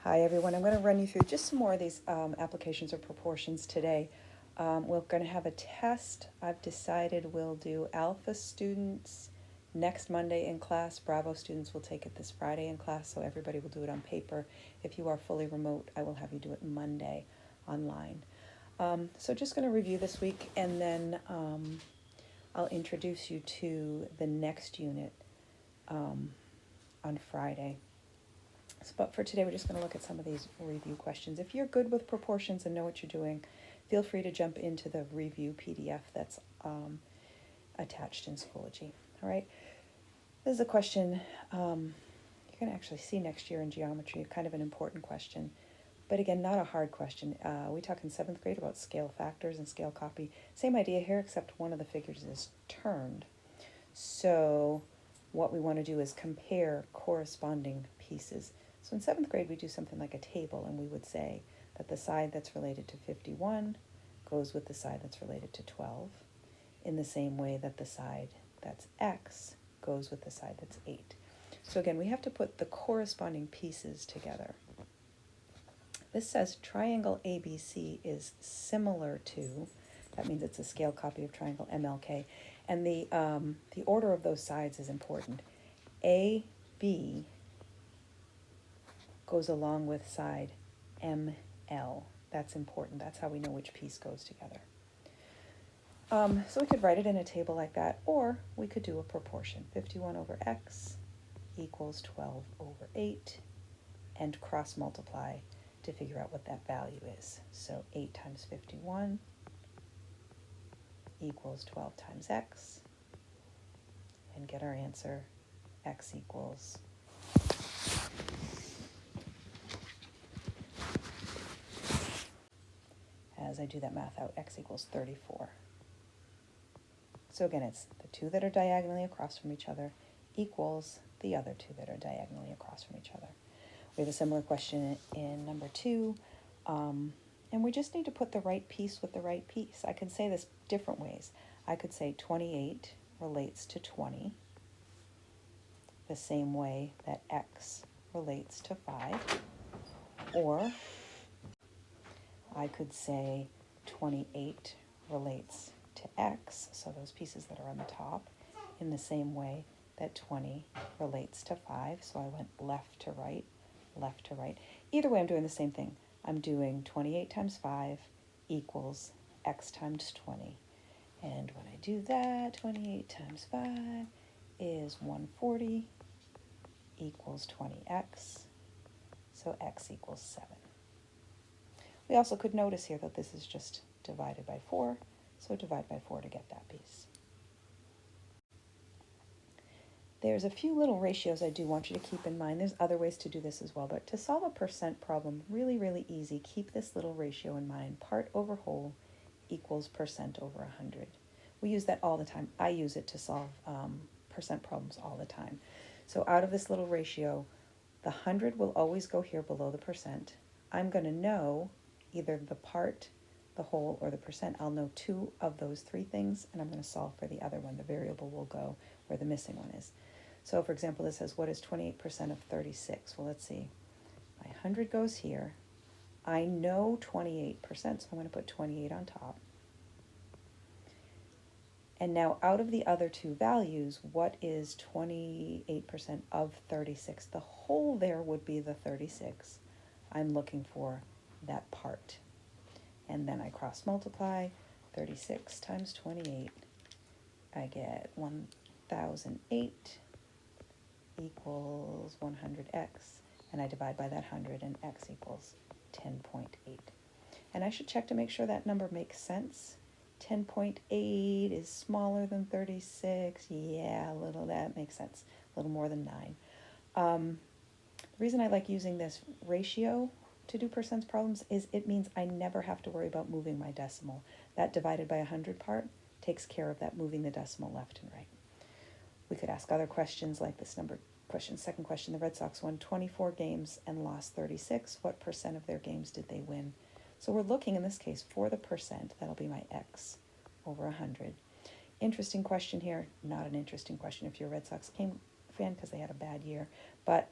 Hi everyone, I'm going to run you through just some more of these applications of proportions today. We're going to have a test. I've decided we'll do Alpha students next Monday in class. Bravo students will take it this Friday in class, so everybody will do it on paper. If you are fully remote, I will have you do it Monday online. So just going to review this week, and then I'll introduce you to the next unit on Friday. But for today, we're just going to look at some of these review questions. If you're good with proportions and know what you're doing, feel free to jump into the review PDF that's attached in Schoology. All right. This is a question you're going to actually see next year in geometry, kind of an important question. But again, not a hard question. We talk in 7th grade about scale factors and scale copy. Same idea here, except one of the figures is turned. So what we want to do is compare corresponding pieces. So in 7th grade, we do something like a table, and we would say that the side that's related to 51 goes with the side that's related to 12, in the same way that the side that's x goes with the side that's 8. So again, we have to put the corresponding pieces together. This says triangle ABC is similar to, that means it's a scale copy of triangle MLK, and the order of those sides is important. AB goes along with side ML. That's important. That's how we know which piece goes together. So we could write it in a table like that, or we could do a proportion. 51 over x equals 12 over 8, and cross multiply to figure out what that value is. So 8 times 51 equals 12 times x, and get our answer, x equals, as I do that math out, x equals 34. So again, it's the two that are diagonally across from each other equals the other two that are diagonally across from each other. We have a similar question in number 2, and we just need to put the right piece with the right piece. I could say this different ways. I could say 28 relates to 20, the same way that x relates to 5, or I could say 28 relates to x, so those pieces that are on the top, in the same way that 20 relates to 5, so I went left to right, left to right. Either way, I'm doing the same thing. I'm doing 28 times 5 equals x times 20. And when I do that, 28 times 5 is 140 equals 20x, so x equals 7. We also could notice here that this is just divided by 4, so divide by 4 to get that piece. There's a few little ratios I do want you to keep in mind. There's other ways to do this as well, but to solve a percent problem, really, really easy, keep this little ratio in mind. Part over whole equals percent over 100. We use that all the time. I use it to solve percent problems all the time. So out of this little ratio, the 100 will always go here below the percent. I'm going to know either the part, the whole, or the percent. I'll know 2 of those 3 things, and I'm going to solve for the other one. The variable will go where the missing one is. So for example, this says, what is 28% of 36? Well, let's see. My 100 goes here. I know 28%, so I'm going to put 28 on top. And now out of the other 2 values, what is 28% of 36? The whole there would be the 36. I'm looking for that part. And then I cross multiply. 36 times 28. I get 1008 equals 100x. And I divide by that 100, and x equals 10.8. And I should check to make sure that number makes sense. 10.8 is smaller than 36. Yeah, that makes sense. A little more than 9. The reason I like using this ratio to do percents problems is it means I never have to worry about moving my decimal. That divided by 100 part takes care of that moving the decimal left and right. We could ask other questions like this second question. The Red Sox won 24 games and lost 36. What percent of their games did they win? So we're looking in this case for the percent. That'll be my x over 100. Interesting question here. Not an interesting question if you're a Red Sox fan because they had a bad year. But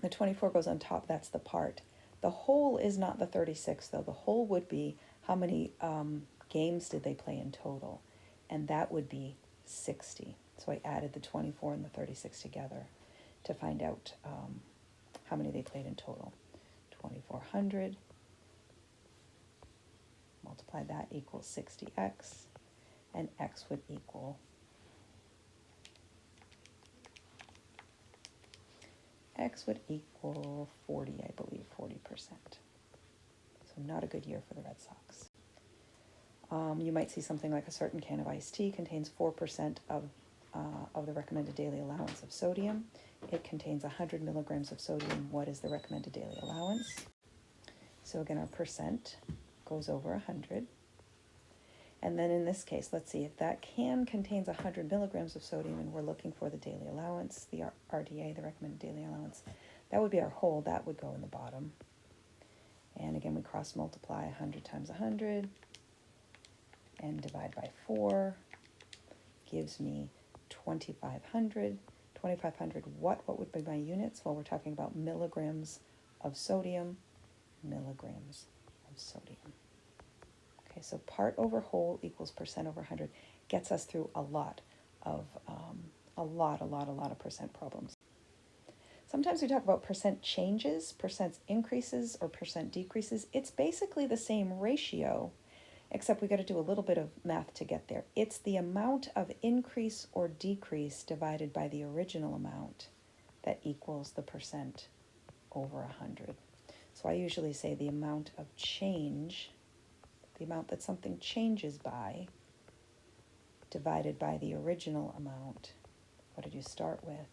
The 24 goes on top, that's the part. The whole is not the 36 though. The whole would be how many games did they play in total, and that would be 60. So I added the 24 and the 36 together to find out how many they played in total. 2400, multiply that equals 60x, and x would equal X would equal 40, I believe, 40%. So not a good year for the Red Sox. You might see something like a certain can of iced tea contains 4% of the recommended daily allowance of sodium. It contains 100 milligrams of sodium. What is the recommended daily allowance? So again, our percent goes over 100. And then in this case, let's see, if that can contains 100 milligrams of sodium and we're looking for the daily allowance, the RDA, the recommended daily allowance, that would be our whole, that would go in the bottom. And again, we cross multiply 100 times 100 and divide by 4 gives me 2,500. 2,500 what would be my units? Well, we're talking about milligrams of sodium, milligrams of sodium. Okay, so part over whole equals percent over 100 gets us through a lot of percent problems. Sometimes we talk about percent changes, percent increases, or percent decreases. It's basically the same ratio, except we got to do a little bit of math to get there. It's the amount of increase or decrease divided by the original amount that equals the percent over 100. So I usually say the amount of change, the amount that something changes by, divided by the original amount, what did you start with,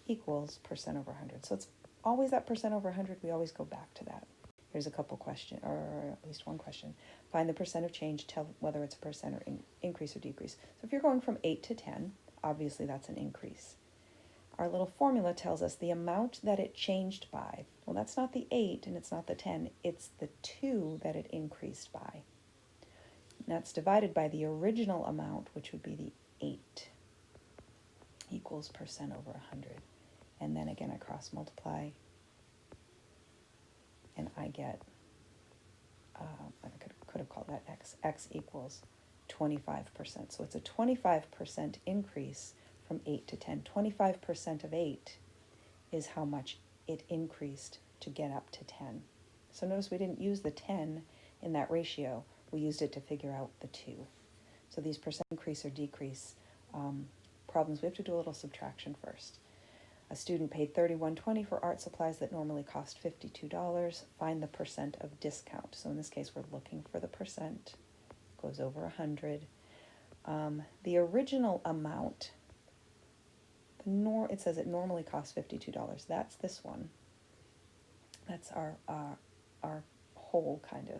equals percent over 100. So it's always that percent over 100. We always go back to that. Here's a couple questions, or at least one question. Find the percent of change, tell whether it's a percent or increase or decrease. So if you're going from 8 to 10, obviously that's an increase. Our little formula tells us the amount that it changed by. Well, that's not the 8 and it's not the 10, it's the 2 that it increased by. And that's divided by the original amount, which would be the 8, equals percent over 100. And then again, I cross multiply, and I get, I could have called that x. X equals 25%. So it's a 25% increase from 8 to 10. 25% of 8 is how much it increased to get up to 10. So notice we didn't use the 10 in that ratio. We used it to figure out the 2. So these percent increase or decrease problems, we have to do a little subtraction first. A student paid $31.20 for art supplies that normally cost $52. Find the percent of discount. So in this case, we're looking for the percent. Goes over 100. The original amount, it says it normally costs $52. That's this one. That's our whole kind of.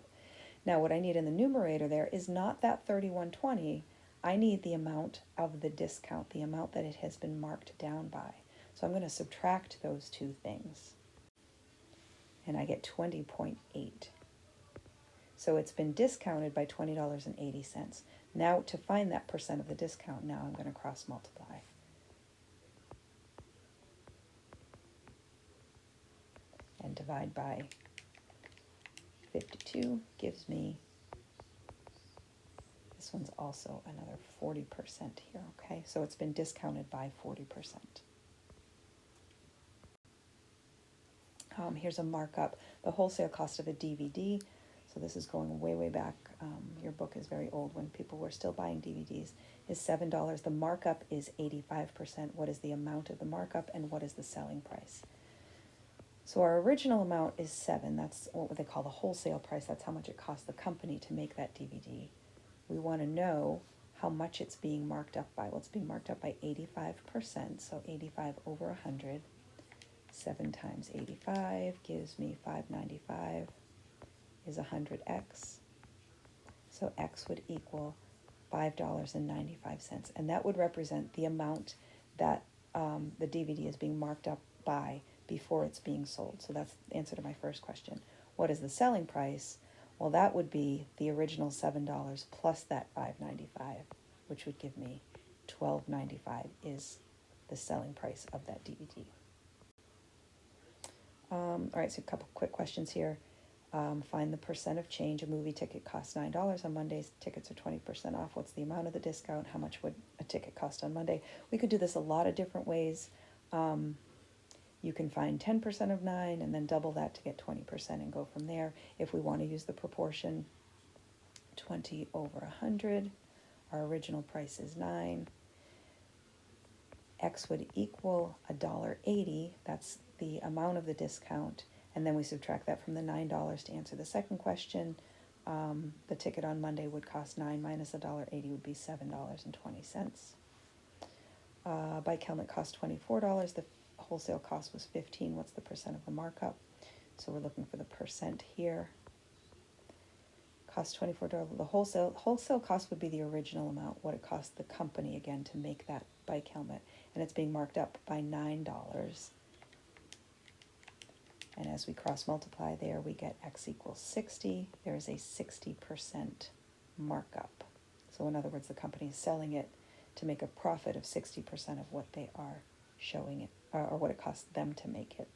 Now what I need in the numerator there is not that $31.20. I need the amount of the discount, the amount that it has been marked down by. So I'm going to subtract those two things. And I get 20.8. So it's been discounted by $20.80. Now to find that percent of the discount, now I'm going to cross multiply. And divide by 52 gives me, this one's also another 40% here, okay? So it's been discounted by 40%. Here's a markup. The wholesale cost of a DVD, so this is going way, way back. Your book is very old when people were still buying DVDs, is $7. The markup is 85%. What is the amount of the markup and what is the selling price? So our original amount is $7. That's what they call the wholesale price. That's how much it cost the company to make that DVD. We want to know how much it's being marked up by. Well, it's being marked up by 85%, so 85 over 100. 7 times 85 gives me 595 is 100x. So x would equal $5.95. And that would represent the amount that the DVD is being marked up by before it's being sold. So that's the answer to my first question. What is the selling price? Well, that would be the original $7 plus that $5.95, which would give me $12.95 is the selling price of that DVD. All right, so a couple quick questions here. Find the percent of change. A movie ticket costs $9. On Mondays, tickets are 20% off. What's the amount of the discount? How much would a ticket cost on Monday? We could do this a lot of different ways. You can find 10% of 9 and then double that to get 20% and go from there. If we want to use the proportion 20 over 100, our original price is 9. X would equal $1.80. That's the amount of the discount. And then we subtract that from the $9 to answer the second question. The ticket on Monday would cost $9 minus $1.80 would be $7.20. Bike helmet cost $24. The wholesale cost was $15. What's the percent of the markup? So we're looking for the percent here. Cost $24. The wholesale cost would be the original amount, what it cost the company again to make that bike helmet, and it's being marked up by $9. And as we cross multiply there, we get X equals 60. There is a 60% markup. So in other words, the company is selling it to make a profit of 60% of what they are showing it, or what it costs them to make it.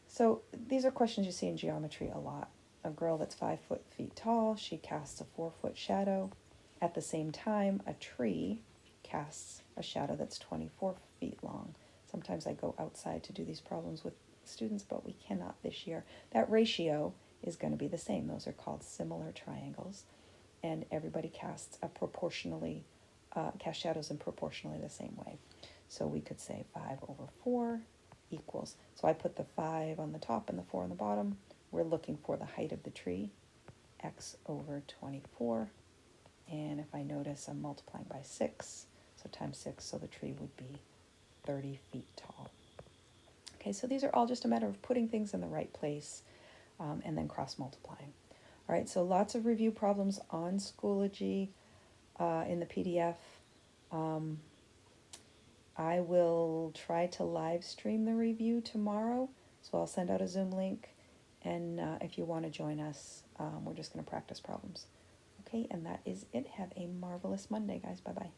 So these are questions you see in geometry a lot. A girl that's 5 feet tall, she casts a 4-foot shadow. At the same time, a tree casts a shadow that's 24 feet long. Sometimes I go outside to do these problems with students, but we cannot this year. That ratio is going to be the same. Those are called similar triangles. And everybody casts shadows in proportionally the same way. So we could say 5 over 4 equals, so I put the 5 on the top and the 4 on the bottom. We're looking for the height of the tree, X over 24. And if I notice, I'm multiplying by 6, so times 6, so the tree would be 30 feet tall. Okay, so these are all just a matter of putting things in the right place and then cross-multiplying. All right, so lots of review problems on Schoology in the PDF. I will try to live stream the review tomorrow, so I'll send out a Zoom link, and if you want to join us, we're just going to practice problems. Okay, and that is it. Have a marvelous Monday, guys. Bye-bye.